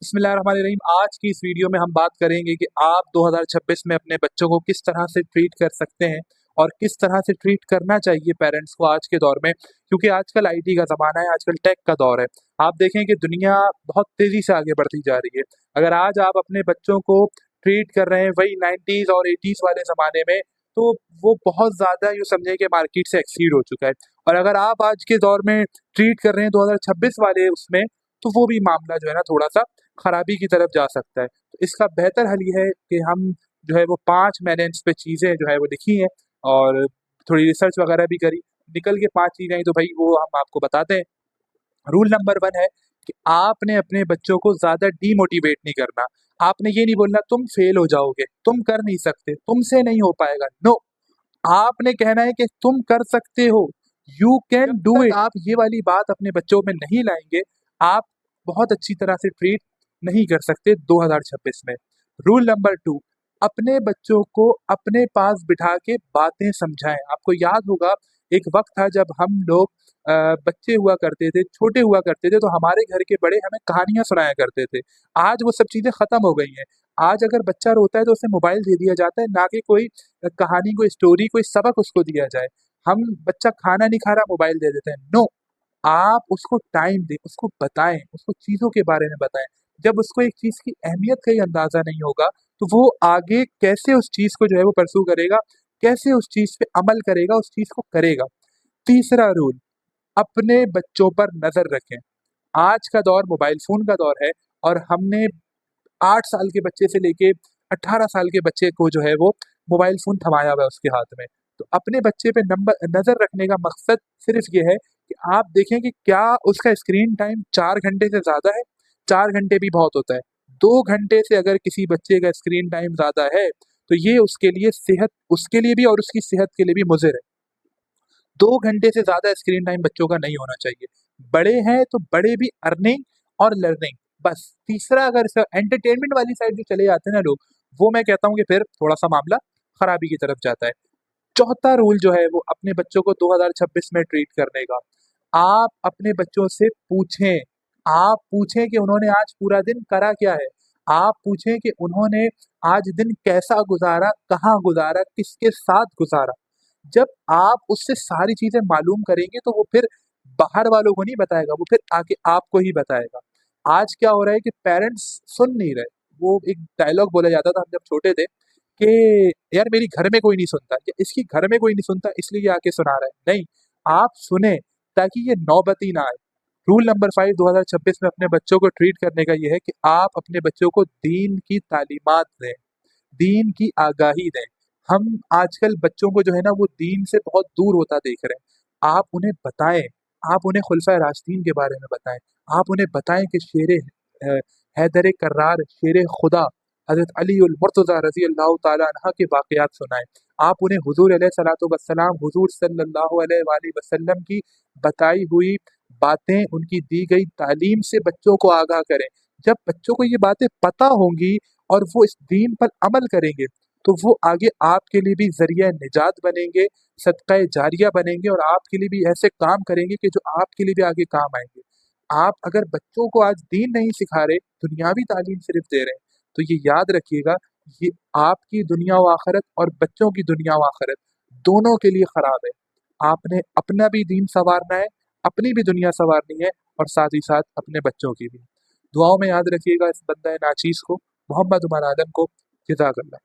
बिस्मिल्लाहिर्रहमानिर्रहीम। आज की इस वीडियो में हम बात करेंगे कि आप 2026 में अपने बच्चों को किस तरह से ट्रीट कर सकते हैं और किस तरह से ट्रीट करना चाहिए पेरेंट्स को आज के दौर में, क्योंकि आजकल आईटी का ज़माना है, आजकल टेक का दौर है। आप देखें कि दुनिया बहुत तेज़ी से आगे बढ़ती जा रही है। अगर आज आप अपने बच्चों को ट्रीट कर रहे हैं वही 90s और 80s वाले ज़माने में, तो वो बहुत ज़्यादा यूँ समझें कि मार्केट से एक्सीड हो चुका है। और अगर आप आज के दौर में ट्रीट कर रहे हैं 2026 वाले उसमें, तो वो भी मामला जो है ना थोड़ा-सा खराबी की तरफ जा सकता है। तो इसका बेहतर हल ये है कि हम जो है वो 5 मैंने इस पे चीज़ें जो है वो लिखी हैं और थोड़ी रिसर्च वगैरह भी करी। निकल के 5 चीज़ें आई तो भई वो हम आपको बताते हैं। रूल नंबर 1 है कि आपने अपने बच्चों को ज़्यादा डीमोटिवेट नहीं करना। आपने ये नहीं बोलना तुम फेल हो जाओगे, तुम कर नहीं सकते, तुमसे नहीं हो पाएगा। नो, आपने कहना है कि तुम कर सकते हो, यू कैन डू इट। आप ये वाली बात अपने बच्चों में नहीं लाएँगे, आप बहुत अच्छी तरह से ट्रीट नहीं कर सकते 2026 में। रूल नंबर 2, अपने बच्चों को अपने पास बिठा के बातें समझाएँ। आपको याद होगा एक वक़्त था जब हम लोग बच्चे हुआ करते थे, छोटे हुआ करते थे, तो हमारे घर के बड़े हमें कहानियाँ सुनाया करते थे। आज वो सब चीज़ें ख़त्म हो गई हैं। आज अगर बच्चा रोता है तो उसे मोबाइल दे दिया जाता है, ना कि कोई कहानी, कोई स्टोरी, कोई सबक उसको दिया जाए। हम बच्चा खाना नहीं खा रहा, मोबाइल दे देते हैं। नो, आप उसको टाइम दें, उसको बताएँ, उसको चीज़ों के बारे में बताएँ। जब उसको एक चीज़ की अहमियत का ही अंदाज़ा नहीं होगा, तो वो आगे कैसे उस चीज़ को जो है वो परस्यू करेगा, कैसे उस चीज़ पे अमल करेगा, उस चीज़ को करेगा। तीसरा रूल, अपने बच्चों पर नज़र रखें। आज का दौर मोबाइल फ़ोन का दौर है और हमने 8 साल के बच्चे से लेके 18 साल के बच्चे को जो है वो मोबाइल फ़ोन थमाया हुआ है उसके हाथ में। तो अपने बच्चे पे नज़र रखने का मकसद सिर्फ़ ये है कि आप देखें कि क्या उसका स्क्रीन टाइम 4 घंटे से ज़्यादा है? 4 घंटे भी बहुत होता है। 2 घंटे से अगर किसी बच्चे का स्क्रीन टाइम ज़्यादा है, तो ये उसके लिए भी और उसकी सेहत के लिए भी मुज़िर है। 2 घंटे से ज़्यादा स्क्रीन टाइम बच्चों का नहीं होना चाहिए। बड़े हैं तो बड़े भी अर्निंग और लर्निंग, बस। तीसरा, अगर स एंटरटेनमेंट वाली साइड जो चले जाते हैं ना लोग, वो मैं कहता हूँ कि फिर थोड़ा-सा मामला खराबी की तरफ जाता है। चौथा रूल जो है वो अपने बच्चों को 2026 में ट्रीट करने का, आप अपने बच्चों से पूछें। आप पूछें कि उन्होंने आज पूरा दिन करा क्या है? आप पूछें कि उन्होंने आज दिन कैसा गुज़ारा, कहाँ गुज़ारा, किसके साथ गुज़ारा? जब आप उससे सारी चीज़ें मालूम करेंगे तो वो फिर बाहर वालों को नहीं बताएगा, वो फिर आके आपको ही बताएगा। आज क्या हो रहा है कि पेरेंट्स सुन नहीं रहे। वो एक डायलॉग बोला जाता था हम जब छोटे थे कि यार मेरी घर में कोई नहीं सुनता, या इसकी घर में कोई नहीं सुनता इसलिए ये आके सुना रहा है। नहीं, आप सुने ताकि ये नौबत ही ना आए। रूल नंबर 5 2026 में अपने बच्चों को ट्रीट करने का ये है कि आप अपने बच्चों को दीन की तालीमात दें, दीन की आगाही दें। हम आजकल बच्चों को जो है ना वो दीन से बहुत दूर होता देख रहे हैं। आप उन्हें बताएँ, आप उन्हें खुलफ़ाए राशिदीन के बारे में बताएँ। आप उन्हें बताएँ कि हैदर कर्रार, शेरे खुदा, हज़रत अली उल मुर्तज़ा रज़ी अल्लाह ताला अन्हा के वाक़यात सुनाएँ। आप उन्हें हुज़ूर अलैहिस्सलातु वस्सलाम, हुज़ूर सल्लल्लाहु अलैहि वसल्लम की बताई हुई बातें, उनकी दी गई तालीम से बच्चों को आगाह करें। जब बच्चों को ये बातें पता होंगी और वो इस दीन पर अमल करेंगे, तो वो आगे आपके लिए भी ज़रिया निजात बनेंगे, सदक़ाए जारिया बनेंगे और आपके लिए भी ऐसे काम करेंगे कि जो आपके लिए भी आगे काम आएँगे। आप अगर बच्चों को आज दीन नहीं सिखा रहे, दुनियावी तालीम सिर्फ़ दे रहे हैं, तो ये याद रखिएगा, ये आपकी दुनिया व आख़िरत और बच्चों की दुनिया व आख़िरत दोनों के लिए ख़राब है। आपने अपना भी दीन सँवारना है, अपनी भी दुनिया सँवारनी है और साथ ही साथ अपने बच्चों की भी। दुआओं में याद रखिएगा इस बंदा नाचीज़ को, मोहम्मद उमर आदम को। जज़ाकल्लाह।